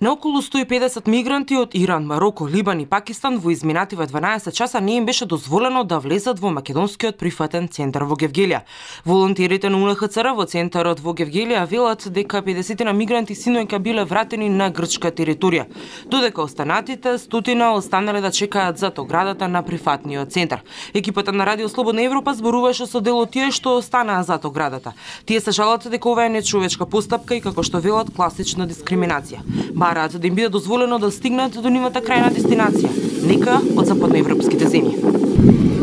Наоколу 150 мигранти од Иран, Мароко, Либан и Пакистан во изминативе 12 часа не им беше дозволено да влезат во македонскиот прифатен центар во Гевгелија. Волонтерите на УНХЦР во центарот во Гевгелија велат дека 50 на мигранти синоќа биле вратени на грчка територија, додека останатите стотина останале да чекаат зад оградата на прифатниот центар. Екипата на Радио Слободна Европа зборуваше со дел од тие што останаа зад оградата. Тие се жалат дека ова е нечовечка постапка и како што велат класична дискриминација. Бараат да им биде дозволено да стигнат до нивната крајна дестинација, нека од западноевропските земји.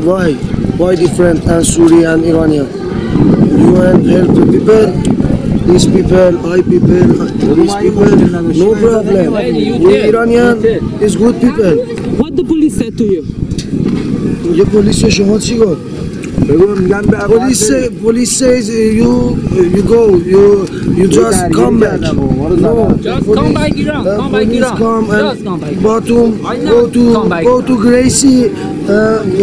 Why? Why different and Syrian and Iranian? You want help the people? These people, I people, these people, no problem. You Iranian is good people. What the police said to you? The police شما چی گفت؟ Police says you go, you just come back. No, just come back Iran. Come back Iran. Just come back. Batum, go to Gracie.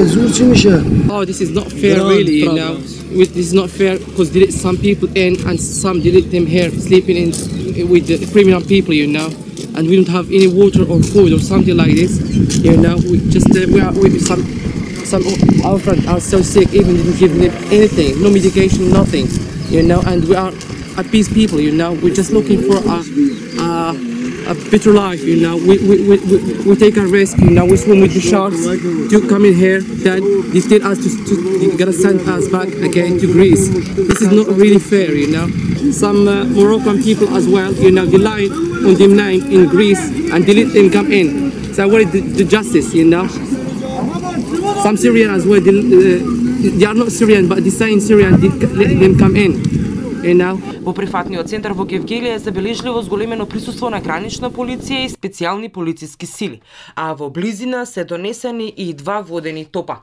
زور چی میشه؟ Oh, this is not fair, really. You know, this is not fair because they let some people in and some they let them here sleeping in with the criminal people. You know, and we don't have any water or food or something like this. You know, we just we are with some of our friends are so sick, even didn't give them anything, no medication, nothing. You know, and we are at peace people. You know, we're just looking for a better life. You know, we take a risk. You know, we swim with the sharks to come in here. Then they tell us to gonna send us back again to Greece. This is not really fair. You know, some Moroccan people as well. You know, they lie on them name in Greece and they let them come in. So what is the justice? You know, some Syrian as well. They are not Syrian, but they say in Syrian they let them come in. Во прифатниот центар во Гевгелија е забележливо зголемено присуство на гранична полиција и специјални полициски сили, а во близина се донесени и 2 водени топа.